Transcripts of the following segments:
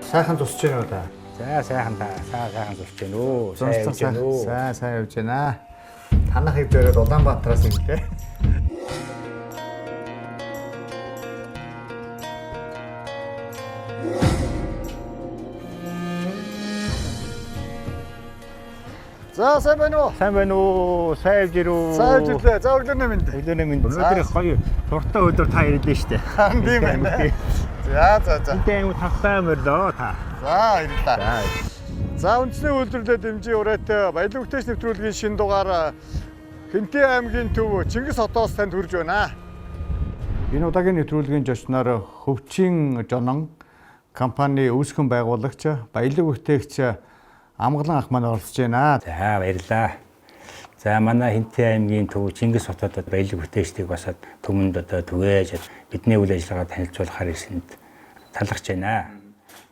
Сайхан тусч гэнэ үү та? За сайхан тусч гэнэ үү? Сайн явж байна. Танахыг дөрөд Улаанбаатараас ирлээ. За сайн байна уу? Сайн байна уу? Сайн явж ирүү. Сайн явж ирлээ. За өглөөний мэнд. Өглөөний мэнд. Өнөөдөр хоёр туртай өдөр та ирлээ шүү дээ. Тийм байна. За. Энд аймаг тавтай мөрлөө та. За ирлээ. За үндэсний үйлдвэрлэлд дэмжиж урайтай баялаг үтээс нэвтрүүлгийн шинэ дугаар Хинтээ аймгийн төв Чингис хотоос танд хүрж байна. Энэ удаагийн нэвтрүүлгийн зочноор Хөвчин Жонон компани үүсгэн байгуулагч баялаг бүтээгч Амгалан ах маань оролцож байна. За баярлаа. За манай Хинтээ аймгийн төв Чингис хотод баялаг бүтээгчдийг бас төмөнд одоо түгээж бидний үйл ажиллагаа танилцуулахаар ирсэнд талархж байна.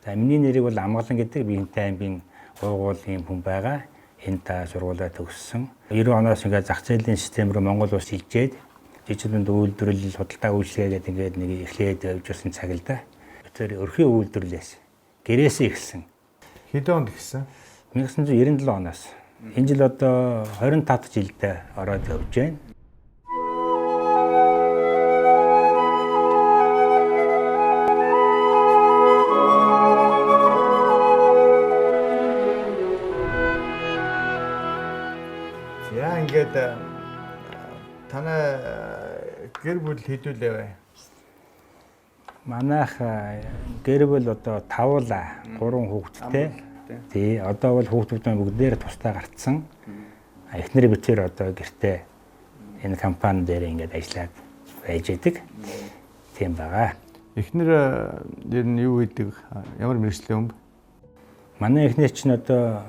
За миний нэрийг бол Амгалан гэдэг. Би Хинтээ аймгийн уугуулын хүн байгаа. Энд та сургуулаа төгссөн. 90 оноос ингээд зах зээлийн систем рүү Монгол улс ижээд жижигхэн үйлдвэрлэл худалдаа үйлчлэгээ гэдэг ингээд нэг эхлээд явж ирсэн цаг л да. Тэр өрхийн үйлдвэрлэлээс гэрээсээ эхэлсэн. Хэдэн онд эхэлсэн? 1997 оноос. Энэ жил одоо 25 жилдээ ороод явж байна. Ингээд танай гэр бүл хэдүүлээ вэ? Манайх гэр бүл одоо 5 3 хүүхэдтэй. Тий, одоо бол хүүхдүүд маань бүгдээр тусдаа гарцсан. Эхнэр битээр одоо гэртээ энэ компани дээр ингээд ажиллаад байж идэг. Тийм байгаа. Эхнэр ер нь юу хийдэг? Ямар мэргэжлийн өмб? Манай эхнэр чинь одоо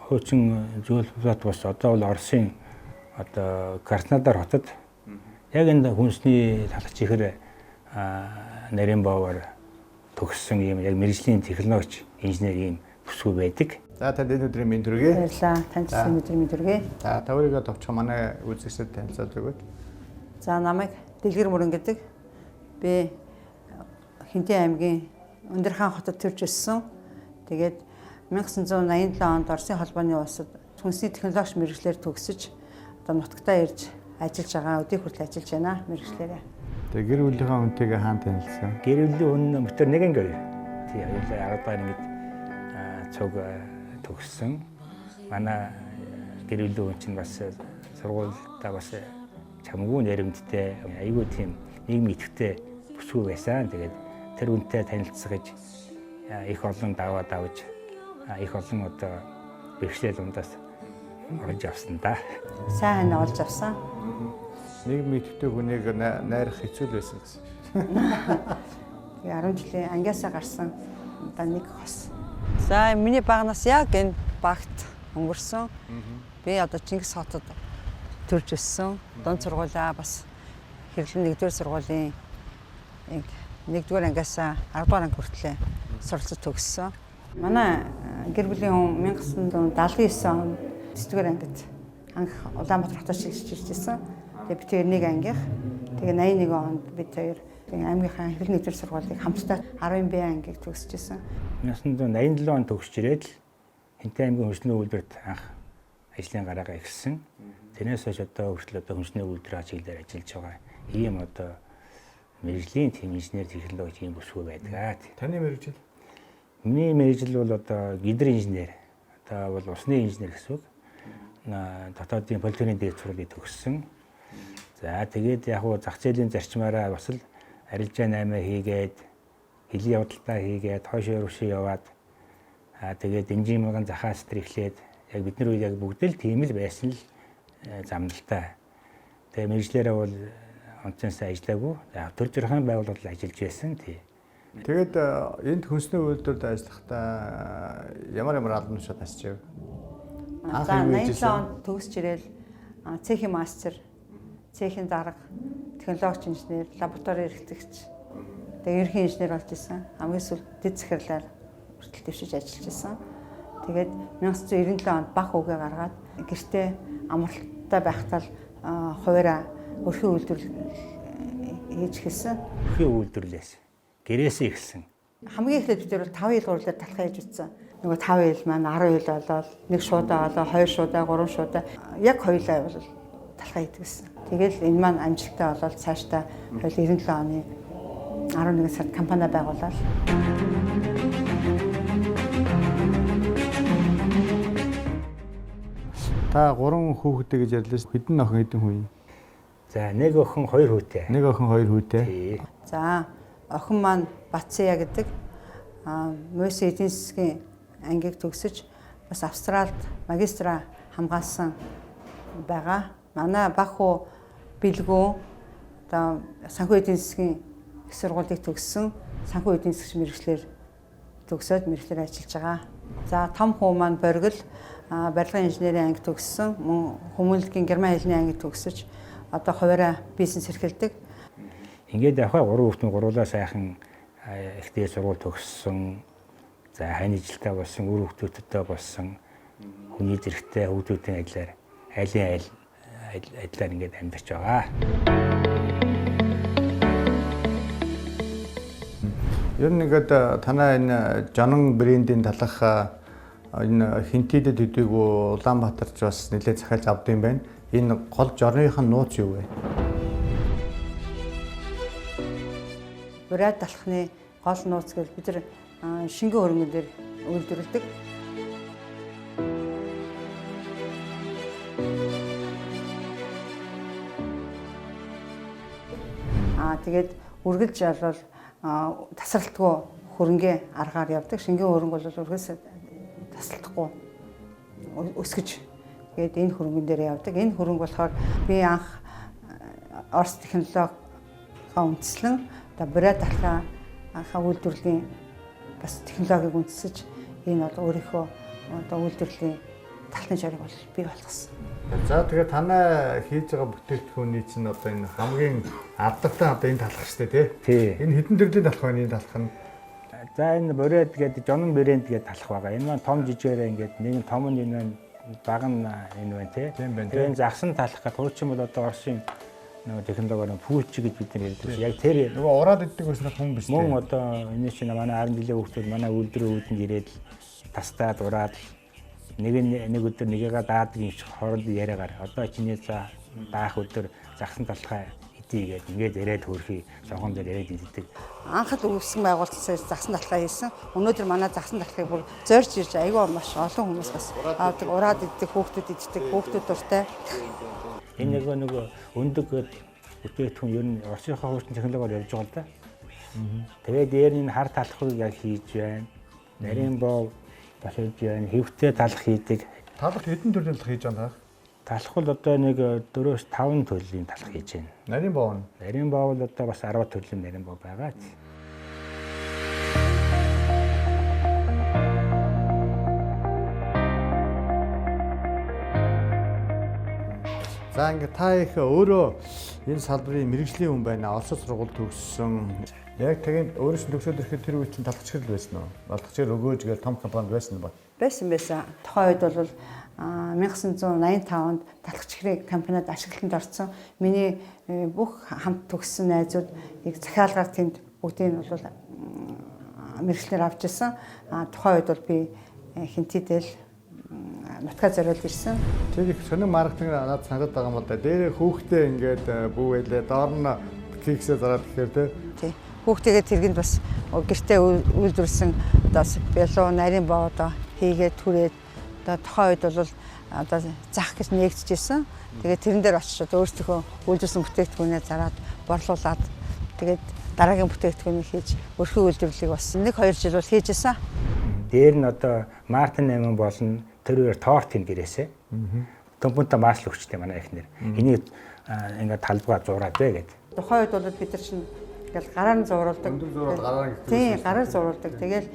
хуучин зөвлөлт бос одоо бол Оросын одоо Краснодар хотод яг энэ хүнсний талч ихэр нарийн бовоор төгссөн юм яг мэргэжлийн технологич инженер юм бүсгүй байдаг. За танд энэ өдрийн мэнд хүргэе. Баярлалаа. Танд өдрийн мэнд хүргэе. За таврыгаа товчхон манай үзэгчдэд танилцуулж өгөөч. За намайг Дэлгэр Мөрөн гэдэг. Би Хинтээ аймгийн Өндөрхан хотод төрж өссөн. Тэгээд 1987 онд Оросын холбооны улсад хүнсний технологич мэргэжлэр төгсөж одоо нутагтаа ирж ажиллаж байгаа. Өдий хүртэл ажиллаж байна мэргэжлэрээ. Тэгээ гэр бүлийнхээ хүнтэйгээ хаан танилцсан. Гэр бүлийн хүн мэтэр нэг анги. Тий, аюулаа 10 дахь ангид цуг төгссөн. Манай гэр бүлийн хүн чинь бас сургуультай бас чамгүй нэрмдтэй айгүй тийм нийгмийн идэвхтэй бүсгүй байсан. Тэгээд тэр хүнтэй танилцсаж их олон даваа давж их олон одоо бэрхшээл ундаас орж авсан да. Сайн олж авсан. Нийгмийн идэвхтэй хүнийг найрах хэцүү л байсан гэсэн. Тэгээ 10 жилийн ангиасаа гарсан одоо нэг хос. За миний багнаас яг энэ багт өнгөрсөн. Би одоо Чингис хотод төрж өссөн. Дунд сургуулаа бас Хэрлэн 1-р сургуулийн 1-р ангиасаа 10-р анги хүртлээр суралцж төгссөн. Манай гэр бүлийн хүн 1979 онд 9-р ангид анх Улаанбаатар хотод шилжиж ирсэн. Тэгээ бид хоёр нэг ангийнх. Тэгээ 81 онд бид хоёр аймгийнхаа Хэрлэн 1-р сургуулийг хамтдаа 10 Б ангийг төгсөжсэн. 1987 онд төгсөж ирээд Хинтээ аймгийн хүнсний үйлдвэрт анх ажлын гараагаа эхэлсэн. Тэрнээс хойш одоо хүртэл одоо хүнсний үйлдвэрийн чиглэлээр ажиллаж байгаа. Ийм одоо мэргэжлийн тийм инженер технологи ийм бүсгүй байдаг. Таны мэргэжил? Миний мэргэжил бол одоо гидр инженер. Одоо бол усны инженер гэсэн үг. Дотоодын поликлиник дээд сургуулийг төгссөн. За тэгээд яг хуу зах зээлийн зарчмаараа бас л арилжаа 8 хийгээд хилийн явдалтаа хийгээд хойшоо рүүшээ яваад тэгээд энжин мган захаас тэр эхлээд яг бидний үед яг бүгд л тийм л байсан л замналтай. Тэгээд мэргэжлэрээ бол онцгойсоо ажиллаагүй. Төр зурхаан байгууллагад ажиллаж байсан тий. Тэгээд энд хүнсний үйлдвэрт ажиллахдаа ямар албан тушаал асчив? За 87 онд төгсч ирэл цэхийн мастер, цэхийн дарга, технологич инженер, лаборатори эрхлэгч, тэгээ ерхий инженер болж исэн. Хамгийн сүүлд дэд захирлаар хүртэл дэвшиж ажиллаж исэн. Тэгээд 1997 онд бах үгээ гаргаад гэртээ амралттай байхдаа хуваараа өрхийн үйлдвэрлэл хийж эхэлсэн. Өрхийн үйлдвэрлэлээс гэрээсээ эхэлсэн. Хамгийн эхлээд бид тэр 5 ил гурлаар талхаа хийж утсан. Нөгөө 5 ил маань 10 ил болоод нэг шуудаа болоо 2 шуудаа 3 шуудаа яг хоёулаа бол талхаа хийдэг гэсэн. Тэгэл энэ маань амжилттай болоод цаашдаа 97 оны 11 сард компани байгуулаад Та 3 хүүхэдтэй гэж ярьлаа шүү. Хэдэн охин хэдэн хүү юм? За нэг охин 2 хүүтэй. Нэг охин 2 хүүтэй. Тий. за охин маань Батсая гэдэг Мөс эдийн засгийн ангийг төгсөж бас Австралид магистра хамгаалсан байгаа. Манай баг хүү бэлгүү одоо санхүү эдийн засгийн их сургуулийг төгссөн. Санхүү эдийн засгийн мэргэжлэр төгсөөд мэргэжлэр ажиллаж байгаа. За том хүү маань Боргил барилгын инженерийн анги төгссөн. Мөн хүмүүнлэгийн герман хэлний анги төгсөж одоо хуваараа бизнес эрхэлдэг. Ингээд явахаа 3 хүүхдийн гуруулаа сайхан ихтэй сургууль төгссөн. За хань ижилтэй болсон, үр хүүхдүүдтэй болсон. Хүний зэрэгтэй хүүхдүүдийн ажиллаар айлын ажиллаар ингээд амьдарч байгаа. Ер нь ингээд танаа энэ Жонон брендийн талах энэ хинтидэд төдийгүй Улаанбаатарч бас нэлээд захиалж авд юм байна. Энэ гол жорныхын нууц юу вэ? Бурайд талхны гол нууц гэж бид нар шингэн хөрөнгөн дээр үйлдвэрлэдэг. Тэгээд үргэлж бол тасралтгүй хөрөнгөө аргаар явдаг. Шингэн хөрөнгө бол үргэлж тасралтгүй өсгөж тэгээд энэ хөрөнгөн дээр явдаг. Энэ хөрөнгө болохоор би анх Орос технологи үндэслэн одоо бурайд талхаа үйлдвэрлэлийн бас технологиг үндэслэж энэ одоо өөрийнхөө одоо үйлдвэрлэлийн талхны жаргал бол бий болгосон. За тэгээд танаа хийж байгаа бүтээгдэхүүний чинь одоо энэ хамгийн алдартай одоо энэ талах шүү дээ тий. Энэ хэдэн төрлийн талах байна энэ талах нь? За энэ бурайд гэдэг Жонон брэнд гэдэг талах байгаа. Энэ маань том жижигээрээ ингээд нэг нь том нь энэ баг нь энэ байна тий. Тэгээд загсан талах гэдэг хуучин бол одоо Оросын нөгөө технологиор пүүч гэж бид нар ярьдаг. Яг тэр нөгөө ураад иддэг байсан хүн биш тий. Мөн одоо энэ чинь манай 10 жилийн хүүхдүүд манай үйлдвэрийн үүдэнд ирээд тастаад ураад нэг өдөр нэгийгээ даадаг юм шиг хооронд яриагаар одоо чиний за даах өдөр загсан талхаа идий гэдэг ингээд яриад хөрхий цонхон дээр яриад иддэг. Анхад үүсгэн байгуулалтаас загсан талхаа хийсэн. Өнөөдөр манай загсан талхыг бүр зорж ирж аюул маш олон хүмүүс бас авдаг ураад иддэг хүүхдүүд иддэг хүүхдүүд дуртай. Энэ нөгөө өндөг бүтээгдэхүүн ер нь Оросынхаа хуучин технологиор явж байгаа л да. Тэгээд дээр нь хар талхыг яг хийж байна. Нарийн боо бас хийж байна. Хэвтэй талх хийдэг. Талх хэдэн төрлийн талх хийж байгаа юм? Талх бол одоо нэг 4-5 төрлийн талх хийж байна. Нарийн боо нь? Нарийн боо бол одоо бас 10 төрлийн нарийн боо байгаа. За ингээд та их өөрөө энэ салбарын мэрэгжлийн хүн байна. Орос сургууль төгссөн. Яг тэгээд өөрөөс нь төгсөөд ирэхэд тэр үе чинь талхчгэр л байсан уу? Талхчгэр өгөөж гээл том компанид байсан ба. Байсан. Тухайн үед бол 1985 онд талхчгэрийн компанид ашиглалтанд орсон. Миний бүх хамт төгссөн найзууд захиалгаар тэнд бүгдийг нь бол мэрэгчлэр авч ирсэн. Тухайн үед бол би хинтидэл нутгаа зориулж ирсэн. Тэр их сонин маркетинг надад санагдаад байгаа юм л да. Дээрээ хүүхдээ ингээд бүүвэлээ доор нь кексээ зараад гэхээр тий. Хүүхдээгээ тэргэнд бас гэртээ үйлдвэрлэсэн одоо бялуу нарийн боо одоо хийгээд түрээд одоо тухайн үед бол одоо зах гэж нээгдэжсэн. Тэгээд тэрэн дээр очиж өөрсдөө үйлдвэрлэсэн бүтээгдэхүүнээ зараад борлуулад тэгээд дараагийн бүтээгдэхүүнийг хийж өрхөө үйлдвэрлэлийг бас 1-2 жил бол хийжсэн. Дээр нь одоо Мартин 8 болно. Тэр үеэр торт хийн гэрээсээ. Төмпөнтэй маршал өгчтэй манай эхнэр. Энийг ингээд талбайгаар зураад бай гэдэг. Тухайн үед бол бид нар чинь ингээл гараар нь зурулдаг. Тийм, гараар зурулдаг. Тэгэл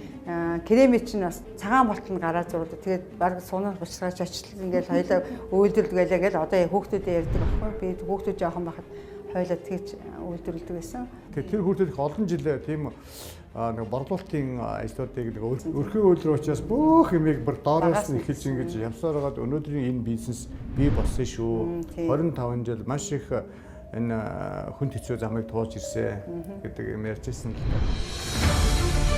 кремит чинь бас цагаан болтонд гараар зурулдаг. Тэгээд баг сунаар бочраач ачлал ингээл хоёлаа үйлдвэрлэдэг байлаа гэл одоо хүүхдүүдэд ярьдаг байхгүй. Би хүүхдүүд жоохон байхад хоёлаа тэгж үйлдвэрлэдэг байсан. Тэр хүүхдүүд их олон жил тийм нэг борлуулалтын ажлуудыг нэг өрхөө үйлрүү учраас бүх юмыг бүр доороос нь эхэлж ингэж явсаар байгаад өнөөдрийн энэ бизнес бий болсон шүү. 25 жил маш их энэ хүн хэцүү замыг туулж ирсэн гэдэг юм ярьж ирсэн л.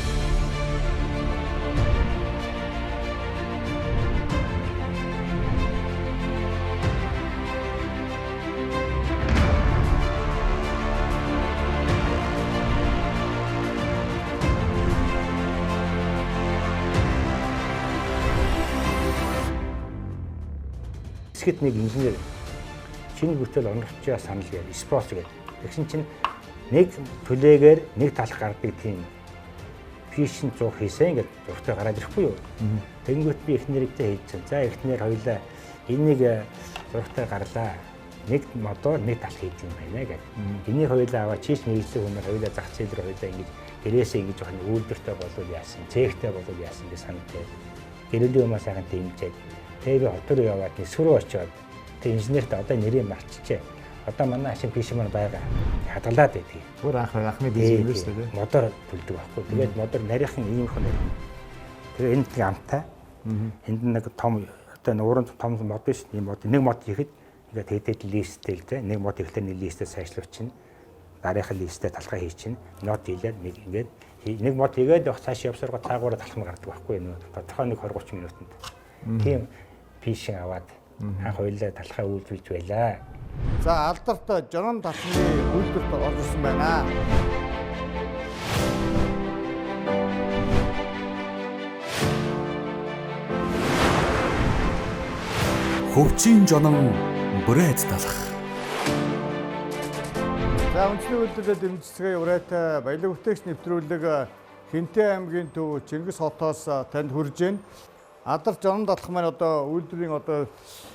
Хэсгэд нэг инженер шинэ бүтээл онгоцчоо санал гээд спорт гэдэг. Тэгсэн чинь нэг плегээр нэг талх гардаг тийм фишн зур хийсэн ингээд зургтай гараад ирэхгүй юу. Тэнгүүт би эхнэрэгтэй хийж чинь. За эхнэр хоёлаа энийг зургтай гарлаа. Нэг модоор нэг талх хийж юм байна гэдэг. Энийг хоёлаа аваа чийч мэрэгсэн хүмүүс хоёлаа зах зээл рүү хоёлаа ингэж гэрээсээ ингэж жоохон үйлдвэртэй болвол яасан, цэгтэй болвол яасан гэж санагдав. Гэрээлийн хүмүүс сайхан дэмжээд TV хотор яваад нэсврөө очиод тэг инженерт одоо нэрийг марчжээ. Одоо манай ашиг биш маань байгаа. Хадгалаад байдгийг. Бүр анхны бизнес шүү дээ. Модоор төлдөг байхгүй. Тэгээд модоор нарийнхан иймхэн нэр. Тэгээ энд нэг амтай. Энд нэг том одоо нуурын том мод биш. Ийм мод нэг мод хийхэд ингээд хэдэд листтэй л дээ. Нэг мод ихлээр нэг листээ сайжлууч чинь. Дараахан листээ талхаа хий чинь. Нот хийлээд нэг ингээд нэг мод хийгээд явах цааш явсарга цаагаараа талхам гардаг байхгүй нөө. Тодорхой нэг 20-30 минутанд. Тийм фишинг аваад анх хоёлаа талхаа үйлдвэрлэж байлаа. За алдарт Жорон талхны үйлдвэрт орсон байна. Хөвчийн жонон бүрээд талах. За үндэсний үйлдвэрлэлд дэмжицгээ урайтай баялаг бүтээгч нэвтрүүлэг Хинтээ аймгийн төв Чингис хотоос танд хүрж байна. Алдарт Жорон талх маань одоо үйлдвэрийн одоо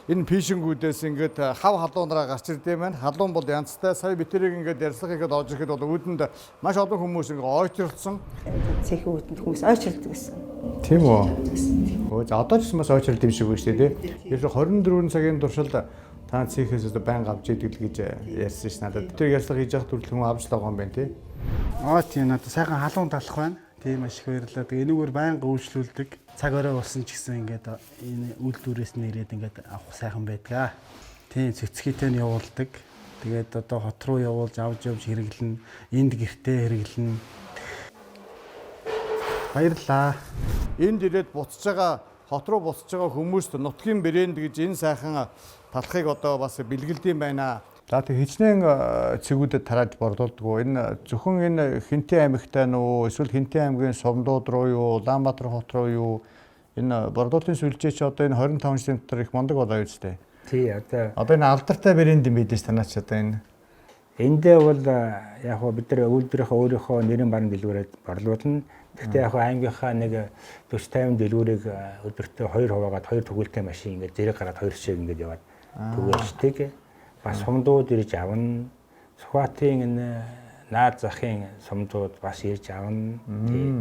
энэ фишингүүдээс ингээд хав халуунараа гарч ирдэг юм байна. Халуун бол янзтай. Сая битэрийг ингээд ярьслах ихэд оож ирэхэд бол үүдэнд маш олон хүмүүс ингээд ойчролцсон. Цэхийн үүдэнд хүмүүс ойчролдог гэсэн. Тийм үү? Хөөе одоо ч бас ойчролд юм шиг байна шүү дээ. Тэр 24 цагийн туршид та цэхээс одоо байнга авч идэг л гэж ярьсан ш надад. Тэр ярьслах хийж явах төрөл хүмүүс авч байгаа юм байна тий. Тийм надад сайхан халуун талах байна. Тийм ашиг баярлалаа. Тэгээ энэгээр байнга үйлчлүүлдэг. Цаг орой болсон ч гэсэн ингээд энэ үйлдвэрээс нэрээд ингээд авах сайхан байдаг. Тийм цэцгийтэй нь явуулдаг. Тэгээд одоо хот руу явуулж авч явж хэрэглэнэ. Энд гэртээ хэрэглэнэ. Баярлалаа. Энд ирээд буцаж байгаа хот руу буцаж байгаа хүмүүст нутгийн брэнд гэж энэ сайхан талхыг одоо бас бэлгэлдэм байна. За тэг хичнээн цэгүүдэд тарааж борлуулдаг. Энэ зөвхөн энэ Хинтээ аймагтай нөө эсвэл Хинтээ аймгийн Сумдууд руу юу, Улаанбаатар хот руу юу энэ борлуулалтын сүлжээ чи одоо энэ 25 жилийн дотор их мундаг болоо үстэй. Тий одоо Энэ алдартай брэнд юм бидээс танаач одоо энэ. Эндээ бол яг хөө бид нар үйлдвэрийнхээ өөрийнхөө нэрийн баран дэлгүүрээд борлуулна. Гэхдээ яг хөө аймгийнхаа нэг 40-50 дэлгүүрийг өдөртөө 2 хуваагаад 2 төгөлтэй машин ингээд зэрэг гараад 2 шиг ингээд яваад түгээждэг. Бас сумдууд ирж авна. Сүхбаатарын энэ наад захын сумдууд бас ирж авна. Тий.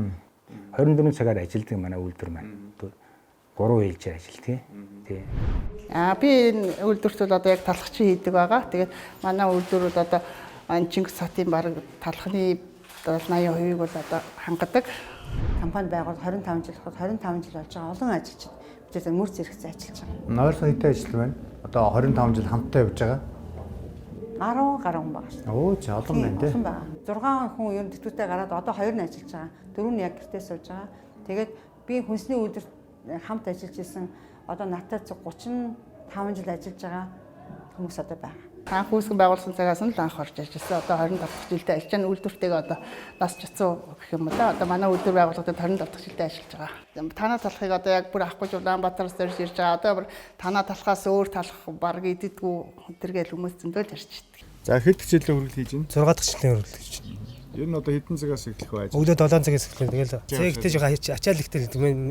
24 цагаар ажилладаг манай үйлдвэр маань. 3 ээлжээр ажилладаг. Тий. Би энэ үйлдвэрт бол одоо яг талхчин хийдэг байгаа. Тэгээд манай үйлдвэрүүд одоо Чингис хотын баг талхны 70-80% бол одоо хангадаг. Компани байгуул 25 жил хот 25 жил болж байгаа олон ажилчид бид мөр зэрэгцээ ажиллаж байгаа. Нойр саятай ажил байна. Одоо 25 жил хамтдаа явж байгаа. 10 гаруй хүн байгаа шүү дээ. Оо ч олон байна тий. 6 хүн ер нь тэтгүүтэй гараад одоо 2 нь ажиллаж байгаа. 4 нь яг гэртээ сууж байгаа. Тэгээд би хүнсний үйлдвэрт хамт ажиллаж исэн одоо надтай 35 жил ажиллаж байгаа хүмүүс одоо байгаа. Анх үүсгэн байгуулсан цагаас нь л анх орж ажилласан. Одоо 27 дахь жилдээ ажиллаж байгаа. Үйлдвэртэйгээ одоо нас жицүү гэх юм уу да. Одоо манай үйлдвэр байгууллагад 27 дахь жилдээ ажиллаж байгаа. Танаа талхыг одоо яг бүр авахгүй Улаанбаатараас ирж байгаа. Одоо бүр танаа талхаас өөр талх баг идэгдгүү тэргээл хүмүүс зөндөл ярьж байдаг. За хэд хичээлээ хүргэл хийж байна? 6 дахь жилийн хүртэл гэж. Ер нь одоо хэдэн цагаас эхлэх вэ? Өглөө 7 цагаас эхлэх. Тэгэл цэгтэй жоо ачаалэгтэй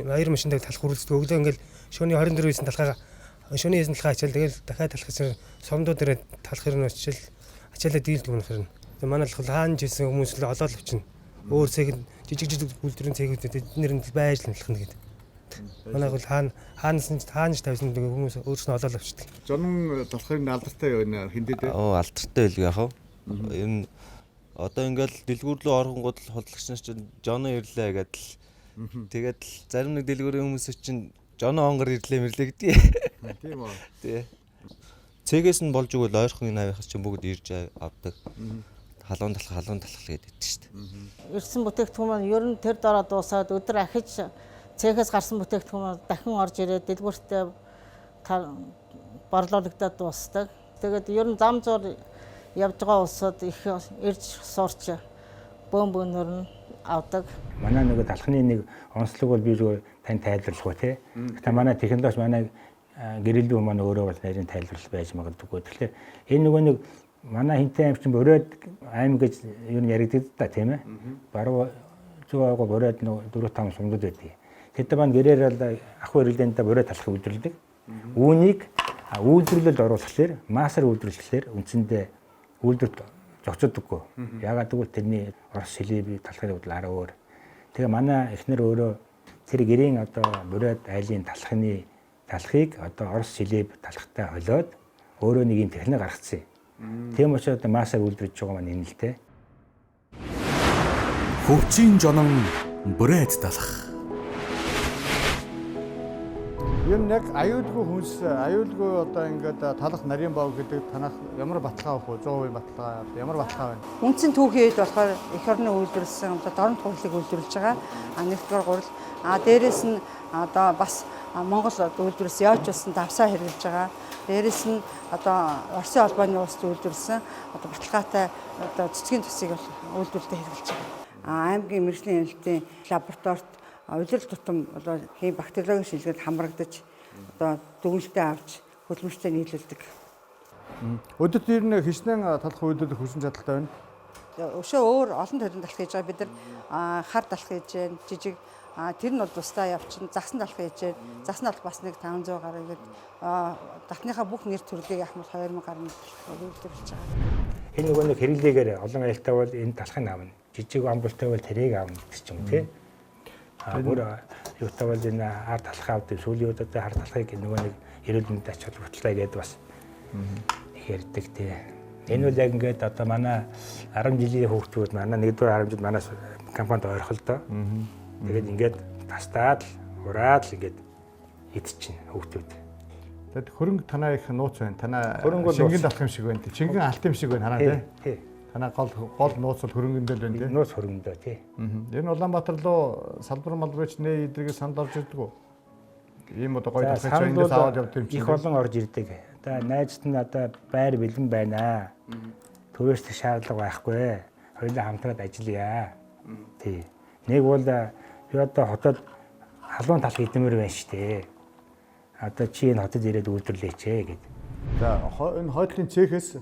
баяр машиндаг талх хүрэлцдэг. Өглөө ингээл шөнийн 24-ээс талхаа шөнийн 9 талхаа ачаал тэгэл дахиад талхаж сомдууд ирээд талх хэрнээ очил ачаалаа дийлдэг юм хэрнэ. Тэгээ манай л хаана жисэн хүмүүс л олоод авчна. Өөр цэг жижиг үйлдвэрийн цэгүүд эднэр нь байж л талхна гэдэг. Манай бол хаанаас тавьсан хүмүүс өөрснөө олоод авчдаг. Жонон талхын алдартай байна хиндэд. Алдартай байлгүй яах вэ? Энэ одоо ингээл дэлгүүр рүү орохгууд л хөдөлгчнээс чинь жоно ирлээ гэдэл. Тэгээд л зарим нэг дэлгүүрийн хүмүүс чинь жоно онгор ирлээ мэрлээ гэдэг. Тийм үү. Тий. Цэгээс нь болж өгвөл ойрхон энэ авихас чинь бүгд ирж авдаг. халуун талхал гэдэг шүү дээ. Ирсэн бүтээгдэхүүн маань ер нь тэр дороо дуусаад өдөр ахиж цехээс гарсан бүтээгдэхүүн дахин орж ирээд дэлгүүртээ борлуулагдаад дуусдаг. Тэгээд ер нь зам зуур явж байгаа улсууд их ирж сурч бөөнөр нь авдаг. Манай нэг талхны нэг онцлог бол би зүгээр тань тайлбарлах уу те. Гэхдээ манай технологич манай гэрэлдүү маань өөрөө бол нарийн тайлбарлал байж магадгүй. Тэгэхээр энэ нөгөө нэг манай хинтээ аим чинь бороод аим гэж ер нь яригддаг та тийм ээ. Баруун зүүн бороод 4-5 сумдууд байдгийг. Тэд маань гэрээр л ах хэрэглэнтэй бороод талхыг үйлдвэрлэдэг. Үүнийг үйлдвэрлэлд оруулахлаар маасаар үйлдвэрлэхээр үндсэндээ үйлдвэрт зогцодоггүй. Ягаад гэвэл тэрний орос шилээ талхын хувьд арай өөр. Тэгээ манай эхнэр өөрөө тэр гэрийн одоо бороод айлын талхыг одоо орос шилээ талхтай холиод өөрөө нэг юм техник гаргацсан. Тийм учраас одоо маасаар үйлдвэрлэж байгаа маань энэ л дээ. Хөгжийн жонон бүрээд талах. Ер нь яг аюулгүй хүнс, аюулгүй одоо ингээд талах нарийн бав гэдэг танах ямар баталгаа авах вэ? 100% баталгаа. Ямар баталгаа байна? Үндсэн түүхийн үед болохоор эх орны үйлдвэрлэсэн одоо дорн туглыг үйлдвэрлэж байгаа. Нэгдүгээр гурал. Дээрээс нь одоо бас Монгол үйлдвэрлэсэн яаж болсон давсаа хэрэглэж байгаа. Дээрээс нь одоо Оросын холбооны улсад үйлдвэрлэсэн одоо баталгаатай одоо цэцгийн тусыг үйлдвэрлэлтэд хэрэглэж байгаа. Аймгийн мэргэжлийн эмнэлтийн лабораторид улирал тутам одоо хэм бактериологийн шилжүүлэлт хамрагдаж одоо дүгнэлтээ авч хөдөлмөртэй нийлүүлдэг. Өдөрт ер нь хичнээн талах үйлдвэрлэх хүчин чадалтай байна. Өшөө өөр олон төрлийн талах хийж байгаа. Бид нар хар талах хийж байна, жижиг тэр нь бол тусдаа явчихна. Загсан талах хийж байна. Загсан талах бас нэг 500 гаруй гэдэг татныхаа бүх нэр төрлийг ахмал 2000 гаруй үйлдвэрлэж байгаа. Энэ нөгөө нэг хэрэглээгээр олон айлтай бол энэ талхыг аавна. Жижиг амбултай бол тэрийг аавна гэдэг ч юм тий. Бүр юутай бол энэ хар талхыг авдаг. Сүүлийн үед одоо хар талхыг нөгөө нэг эрүүл мэндэд ач холбогдолтой гэдэг бас их ярьдаг тий. Энэ бол яг ингээд одоо манай 10 жилийн хүүхдүүд манай 1-р 10 жил манай компанид ойрхолдоо. Тэгээд ингээд тастаад ураад л ингээд идчихнэ хүүхдүүд. Тэгэд хөрөнгө танаа их нууц байна. Танаа шингэн талах юм шиг байна. Шингэн алт юм шиг байна хараа тий. Танаа гол нууц бол хөрөнгөндөө л байна тий. Нууц хөрөнгөндөө тий. Энэ Улаанбаатар руу салбар малбарч нэ эдрийг санд орж ирдэг үү? Ийм одоо гоё талхайч эндээс аваад явдаг юм чинь. Их олон орж ирдэг. Одоо найзд нь одоо байр бэлэн байна. Төвөөс шаардлага байхгүй. Хоёулаа хамтраад ажиллая. Тий. Нэг бол би одоо хотод халуун талх идэмэр байна штэ. Одоо чи энэ хотод ирээд үйлдвэрлэеч гэдэг. За энэ хойдлын цехээс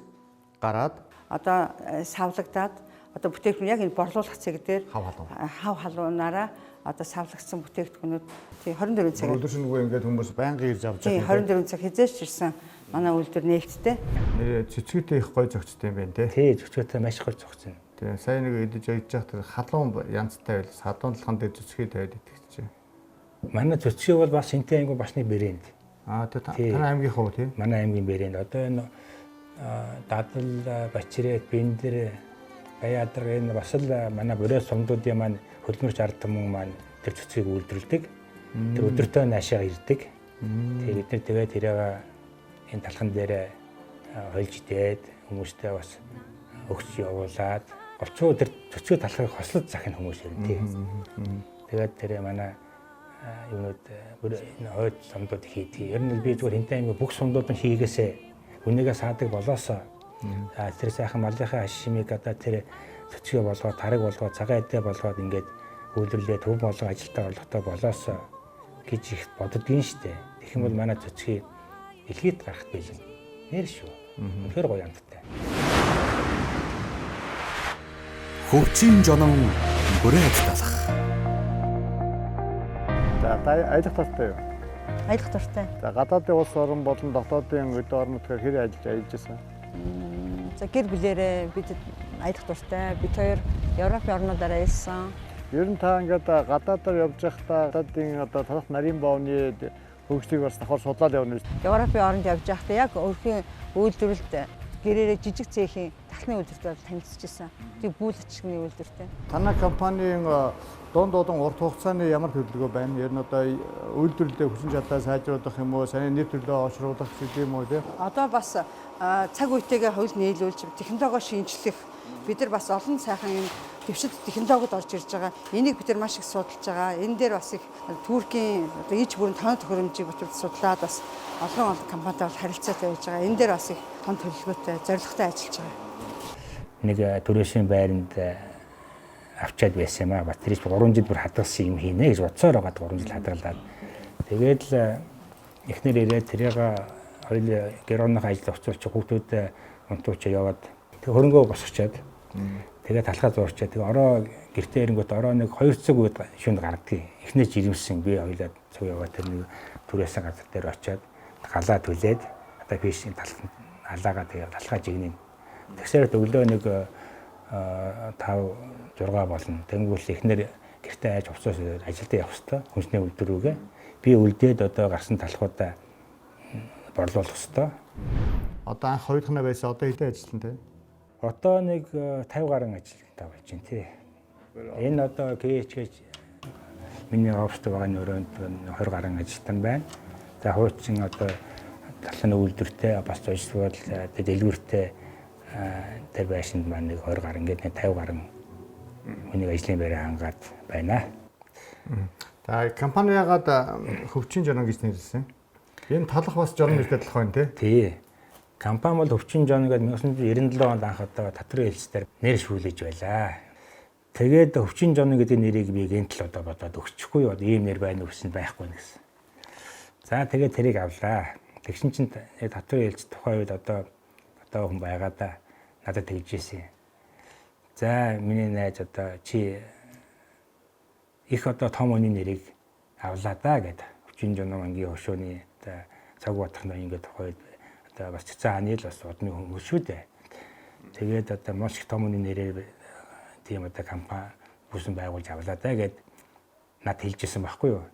гараад Одоо савлагдаад одоо бүтээгдэхүүн яг энэ борлуулах цэг дээр хав халуунаараа одоо савлагдсан бүтээгдэхүүнүүд тий 24 цаг. Өдөршөнгөө ингээд хүмүүс байнга ирж авч байгаа. Тий 24 цаг хизээч ирсэн манай үйлдвэр нээгттэй. Цэцгүүтэй их гоё зөгцтэй юм байна тий. Тий зөгцөөтэй маш гоё зөгцөн. Тий сайн нэг идэж ойж явах тэр халуун янзтай байл садуун талхан дээр цэцгээ тавиад итгэж. Манай цэцгээ бол бас энтэй англи басны брэнд. Танай аймгийн хөө тий. Манай аймгийн брэнд. Одоо энэ дадал бачирет бэндэр баяадар энэ бас л манай бороо сумдуудын маань хөлмөрч ард түмэн маань тэр цэцгийг үйлдвэрлэдэг. Тэр өдөртөө наашаа ирдэг. Тэгээ бид нар тэгээд тэрийг энэ талхан дээр хольж идээд хүмүүстэй бас өгч явуулаад голцоо тэр цэцгээ талхыг хослож захин хүмүүс ирнэ тий. Тэгээд тэр манай юунууд бүр энэ хойд сумдууд хийдэг. Ер нь би зүгээр хинтээ аймаг бүх сумдууд нь хийгээсээ үнийгээ саадаг болоосоо тэр сайхан малынхаа ашимыг одоо тэр цэцгээ болгоод тариг болгоод цагаан эдээ болгоод ингээд үйлдвэрлээ төв болгоо ажилтаа орлоготой болоосоо гэж их боддгийн штэ. Тэгэх юм бол манай цэцгийг дэлхийд гаргах байлаа. Нэр шүү. Үнэхээр гоё амттай. Хөгжийн жонон бүрээд талах. За аялах талтай юу? Аялах дуртай. За гадаадын улс орн болон дотоодын өдөө орнуудаар хэр ажиллаж байсан? За гэр бүлээрээ бид аялах дуртай. Бид хоёр Европын орнуудаар аялсан. Ер нь та ингээд гадаадаар явж байхдаа гадаадын одоо талах нарийн баавны хөгжлийг бас давхар судлаад явна шүү. Европын орнд явж байхдаа яг өөрхийн үйлдвэрлэлд гэрээрээ жижиг цэхийн талхны үйлдвэртэй танилцчихсан. Тэг бүүл ачигны үйлдвэртэй. Танай компанийн дунд урт хугацааны ямар төлөвлөгөө байна? Ер нь одоо үйлдвэрлэлээ хүчин чадлаа сайжруулах юм уу? Сайн нэр төлөө олшруулах гэдэг юм уу тий? Одоо бас цаг үетэйгээ хууль нийлүүлж технологи шинжлэх бид нар бас олон сайхан юм дэвшид технологид орж ирж байгаа. Энийг бид нар маш их судалж байгаа. Энэ дээр бас их Туркийн одоо иж бүрэн тоног төхөөрөмжийг бүтэц судлаад бас олон компанитай бол харилцаатай байж байгаа. Энэ дээр бас их том төлөвлөгөөтэй, зорилготой ажиллаж байгаа. Нэг түрээшийн байранд авчаад байсан юм аа. Бас тэрийг 3 жил бүр хадгалсан юм хийнэ гэж бодсоор байгаа 3 жил хадгалаад. Тэгээд л эхнэр ирээд тэрийг хоёул героных ажил орчуулж хүүхдүүд унтуучаа яваад тэг хөрөнгөө босгочоод тэгээд талхаа зуурчаад тэг ороо гэртээ ирэнгүүт ороо нэг 2 цаг үед шүнд гардгийг. Эхнэр жирэмсэн би хоёулаа цуг яваад тэр нэг түрээсэн газар дээр очиод галаа түлээд одоо фишинг алаагаа тэгээд талхаа жигнэн. Тэгсээр өглөө нэг 5 6 болно. Тэнгүүл эхнэр гэртээ айж уцаас ажилдаа явах хэвээр хүнсний үйлдвэрүүгээ би үлдээд одоо гарсан талхуудаа борлуулах хэвээр. Одоо анх хоёрхнаа байсан одоо хэдэн ажилтан те? Одоо нэг 50 гаруй ажилтнтай болж байна тий. Энэ одоо КХ гэж миний оффист байгаа нөрөөнд 20 гаруй ажилтан байна. За хуучин одоо талхны үйлдвэртэй бас зочдвол дэлгүүртэй тэр байшинд маань нэг 20 гаруй ингээд 50 гаруй хүний ажлын байраа хангаад байна. За компани ягаад хөвчин жоног гэж нэрлсэн? Энэ талах бас жоног нэртэй талах байна тий? Тий. Компани бол хөвчин жоног гэдэг 1997 онд анх одоо татрын хэлцээр нэр шүүлж байлаа. Тэгээд хөвчин жоног гэдэг нэрийг би гэнтэл одоо бодоод өгчихгүй юу? Ийм нэр байна уу гэсэн байхгүй гэсэн. За тэгээд тэрийг авлаа. Тэгшин чинь татрын хэлц тухайн үед одоо хүн байгаа да. Надад тэгж ийсэн. За миний найз одоо чи их одоо том оны нэрийг авлаа да гэдэг. Хөвчин жоног ангийн хөшөөний одоо цаг батхны ингээд тухайд одоо бас цэцэн хааны л бас одны хүмүүс шүү дээ. Тэгээд одоо маш их том оны нэрээр тийм одоо компани бүсэн байгуулж авлаа да гэд над хэлжсэн байхгүй юу.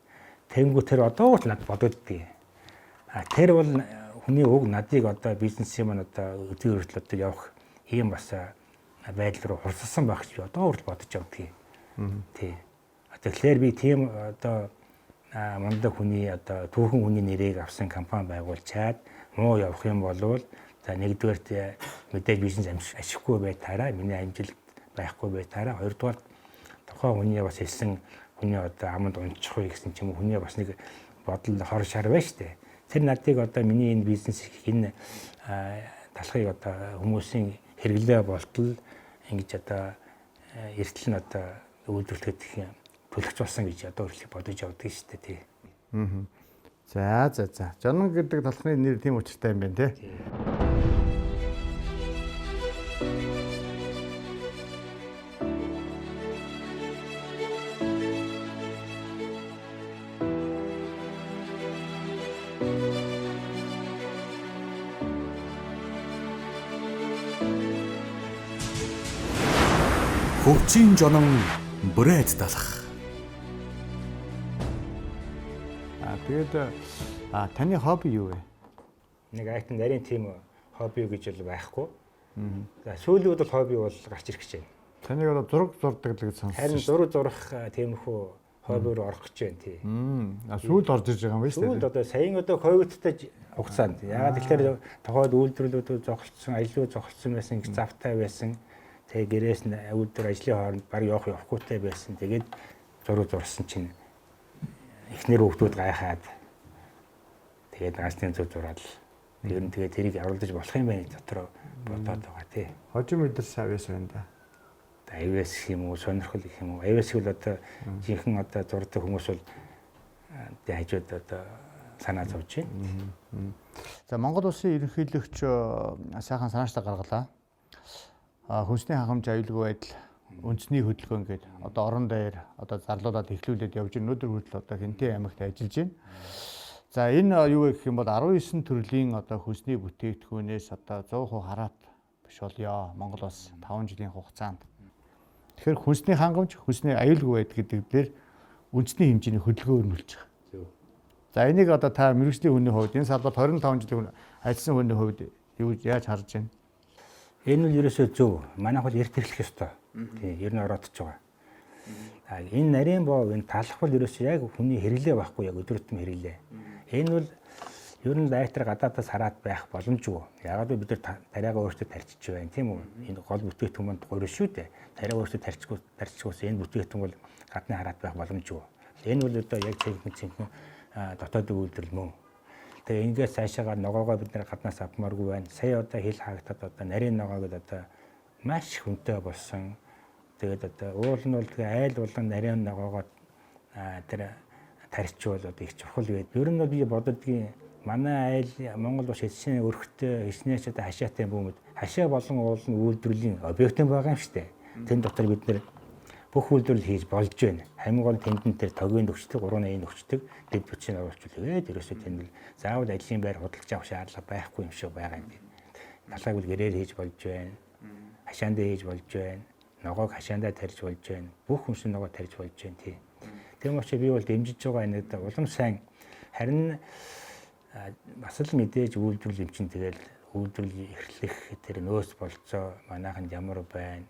Тэнгүү тэр одоо ч над бодогддгийг. Тэр бол хүний уг надыг одоо бизнесийн маань одоо өдгөө хүртэл одоо явах ийм бас байдал руу хурцсан байх чи одоо хүртэл бодож явдгийг. Тий. Тэгэхээр би тийм одоо мундаг хүний одоо түүхэн хүний нэрийг авсан компани байгуулчаад муу явах юм болвол за нэгдүгээрт мэдээж бизнес ашиггүй байтаараа миний амжилт байхгүй байтаараа хоёрдугаар тухайн хүний бас хэлсэн хүний одоо аманд унчихгүй гэсэн ч юм уу хүний бас нэг бодол хор шар байна шүү дээ. Тэр надыг одоо миний энэ бизнес энэ талхыг одоо хүмүүсийн хэрэглээ болтол ингэж одоо эртэл нь одоо үйлдвэрлэхэд төлөвч болсон гэж одоо өөрчлөлт бодож явдаг шүү дээ тий. За. Жоног гэдэг талхны нэр тийм учиртай юм байна тий. Хөвчин жонон бүрээд далах. Тэгээд таны хобби юу вэ? Нэг айтан нарийн тийм хобби гэж бол байхгүй. За сүүлийн үед бол хобби бол гарч ирэх гэж байна. Таныг одоо зураг зурдаг л гэж сонссон. Харин зураг зурах тиймэрхүү хобби руу орох гэж байна тий. Сүүлд орж ирж байгаа юм байна шүү дээ. Сүүлд одоо саяхан одоо ковидтай хугацаанд ягаад тэгэхээр тухайд үйлдвэрлэлүүд зогсолцсон, ажлууд зогсолцсон байсан, их завтай байсан. Тэгээ гэрээс нь үйлдвэр ажлын хооронд баг явахгүйтэй байсан. Тэгээд зураг зурсан чинь эхнэр хүүхдүүд гайхаад тэгээд ганцны зүг зураад ер нь тэгээд тэрийг авралдаж болох юм байна дотроо бодоод байгаа тий. Хожим мэдэрч авьяас байна да. Авьяас юм уу, сонирхол гэх юм уу? Авьяас бол одоо жинхэнэ одоо зурдаг хүмүүс бол хажууд одоо санаа зовж байна. За Монгол улсын ерөнхийлөгч сайхан санаачлал гаргалаа. Хүнсний хангамж аюулгүй байдал үндэсний хөдөлгөөн гэдэг одоо орон даяар одоо зарлуулаад эхлүүлээд явж байна. Өнөөдөр хүртэл одоо Хэнтэй аймагт ажиллаж байна. За энэ юу вэ гэх юм бол 19 төрлийн одоо хүнсний бүтээгдэхүүнээс одоо 100% хараат биш болёо. Монгол улс 5 жилийн хугацаанд. Тэгэхээр хүнсний хангамж, хүнсний аюулгүй байдал гэдэг дээр үндэсний хэмжээний хөдөлгөөн өрнүүлж байгаа. За энийг одоо та мэргэжлийн хүний хувьд энэ салбарт 25 жилийн ажилласан хүний хувьд юу яаж харж байна? Энэ нь ерөөсөө зөв. Манайх бол эрт эхлэх ёстой. Тийм, ер нь ороодож байгаа. Энэ нарийн боо энэ талах бол ерөөсөө яг хүний хэрэглээ байхгүй яг өдөр тутмын хэрэглээ. Энэ бол Ер нь лайтер гадаадаас хараад байх боломжгүй. Ягаад гэвэл бид нар тариагаа өөрсдөө тарьчих байна тийм үү? Энэ гол бүтээгдэхүүн манд гурил шүү дээ. Тариагаа өөрсдөө тарьчихгүйс энэ бүтээгдэхүүн бол гадны хараад байх боломжгүй. Энэ бол одоо яг цэгэн дотоодын үйлдвэрлэл мөн. Тэгээ ингээс цаашаагаар ногоогоо бид нар гаднаас авмааргүй байна. Сая одоо хил хаагтад одоо нарийн ногоо гэдэг одоо маш хүнтэй болсон. Тэгээд одоо уул нь бол тэгээ айл болон нарийн ногоогоо тэр тарьчвал одоо их чухал гэдэг. Ер нь би боддгийн манай айл Монгол улс хэсгийн өрхтөө хэснээс одоо хашаатай бүүмэд хашаа болон уул нь үйлдвэрлэлийн объект байгаа юм шүү дээ. Тэн дотор бид нар бүх үйлдвэрлэл хийж болж байна. Хамгийн гол тэндэн тэр тогийн өгчдөг, 3-8 өгчдөг, дэд бүтцийг оруулчихлээ. Ерөөсөө тэнд л заавал ажлын байр худалдаж авах шаардлага байхгүй юм шиг байгаа юм. Талааг бол гэрээр хийж болж байна. Хашаандаа хийж болж байна. Ногоог хашаандаа тарьж болж байна. Бүх хүнс ногоо тарьж болж байна тий. Тийм учраас би бол дэмжиж байгаа энэ улам сайн харин бас л мэдээж үйлдвэрлэл юм чинь тэгэл үйлдвэрлэл эхлэх тэр нөөц болцоо манайханд ямар байна.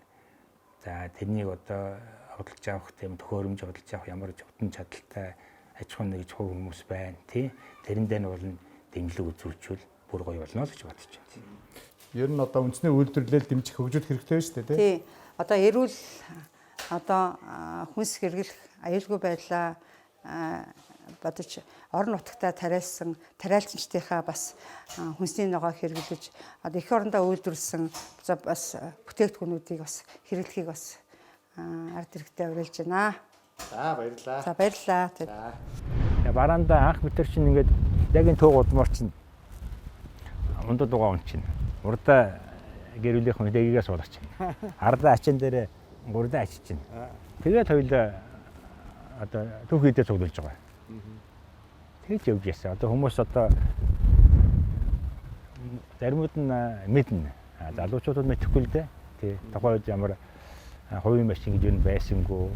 За тэрнийг одоо худалдаж авах тийм төхөөрөмж худалдаж авах ямар зөвхөн чадaltaй аж ахуйн нэгж хувь хүмүүс байна тий. Тэрэн дээр нь бол дэмжлэг үзүүлчихвэл бүр гоё болно л гэж бодож байна. Ер нь одоо үндэсний үйлдвэрлэлд дэмжих хөгжүүлэх хэрэгтэй шүү дээ тий. Тий. Одоо эрүүл одоо хүнс хэрэглэх аюулгүй байдлаа бодож орон нутагтаа тариалцчдынхаа бас хүнсний ногоо хэрэглэж одоо эх орондоо үйлдвэрлэсэн бас бүтээгдэхүүнүүдийг бас хэрэглэхийг бас ард иргэдэд уриалж байна. За баярлалаа. За баярлалаа. Тэгээ бараанда анх бид нар чинь ингээд яг энэ тууг удмаар чинь ундад угаа он чинь урдаа гэрүүлэх хүн дэгээс болох чинь. Ардаа ачин дээр гурдаа ачиж чинь. Тэгээд хоёулаа одоо түүх хийдээ цуглуулж байгаа. Тэгж явж ясаа. Одоо хүмүүс одоо заримуд нь мэднэ. Залуучууд нь мэдэхгүй л дээ. Тий. Тухайн үед ямар хувийн машин гэж юу байсангүй,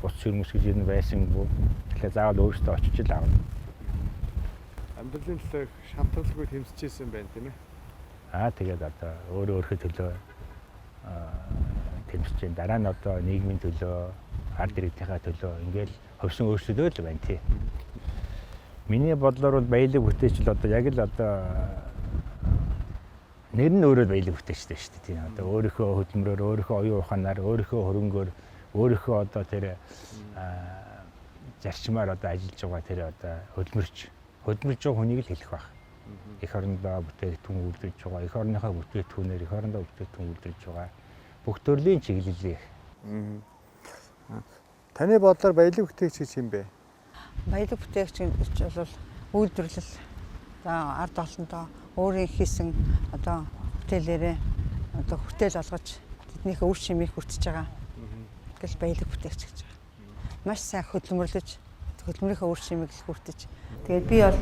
бус хүмүүс гэж юу байсангүй. Тэгэхээр заавал өөрсдөө очиж л аавна. Амьдралын төлөө шантарлаггүй тэмцэжсэн байна тийм ээ. Тэгээд одоо өөрийнхөө төлөө тэмцэж байна. Дараа нь одоо нийгмийн төлөө, ард иргэдийнхээ төлөө ингээл хөвсөн өөрсдөө л байна тий. Миний бодлоор бол баялаг бүтээчл одоо яг л одоо нэр нь өөрөө баялаг бүтээчтэй шүү дээ тий. Одоо өөрийнхөө хөдөлмөрөөр, өөрийнхөө оюун ухаанаар, өөрийнхөө хөрөнгөөр, өөрийнхөө одоо тэр зарчмаар одоо ажиллаж байгаа тэр одоо хөдөлмөрч байгаа хүнийг л хэлэх байх. Эх орондоо бүтээгдэхүүн үйлдвэрлэж байгаа, эх орныхоо бүтээгдэхүүнээр эх орондоо бүтээгдэхүүн үйлдвэрлэж байгаа. Бүх төрлийн чиглэлийг. Таны бодлоор баялаг бүтээгч гэж юм бэ? Баялаг бүтээгч бол үйлдвэрлэл ард олондоо өөрийн хийсэн одоо бүтээлээрээ одоо бүтээл олгож тэднийхээ үр шимийг хүртэж байгаа. Тэгэл баялаг бүтээгч гэж байгаа. Маш сайн хөдөлмөрлөж хөдөлмөрийнхөө үр шимийг л хүртэж. Тэгээд би бол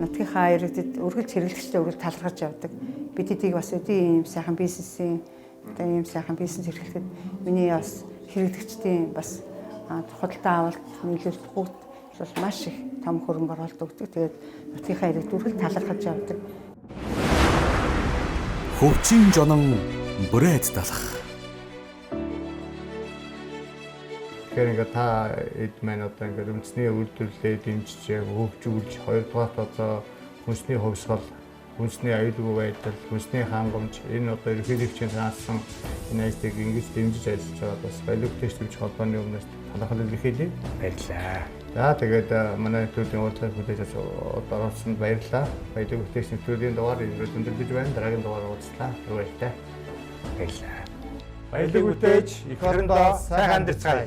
нутгийнхаа иргэдэд үргэлж хэрэглэгчтэй үргэлж талархаж явдаг. Бид эдийг бас өдөө ийм сайхан бизнесийн одоо ийм сайхан бизнес эрхлэхэд миний бас хэрэглэгчдийн бас худалдаа авалт нийлүүлэлт бүгд бол маш их том хөрөнгө оруулалт өгдөг. Тэгээд нутгийнхаа иргэд үргэлж талархаж явдаг. Хөгжийн жонон бүрээд далах. Тэгэхээр ингээд та эд маань одоо ингээд үндэсний үйлдвэрлэлээ дэмжиж хөгжүүлж хоёрдугаарт одоо хүнсний хувьсгал, хүнсний аюулгүй байдал, хүнсний хангамж энэ одоо ерөнхийлөгчийн таасан энэ ажлыг ингэж дэмжиж ажиллаж байгаа бас баялаг бүтээгч төвч холбооны өмнөөс талархал илэрхийлье. Баярлалаа. За тэгээд манай нэвтрүүлгийн урьдчилан хүлээж оролцсонд баярлалаа. Баялаг бүтээгч нэвтрүүлгийн дугаар ингээд өндөрлөж байна. Дараагийн дугаар уулзлаа. Баярлалаа. Баярлалаа. Баялаг бүтээж эх орондоо сайхан амьдарцгаая.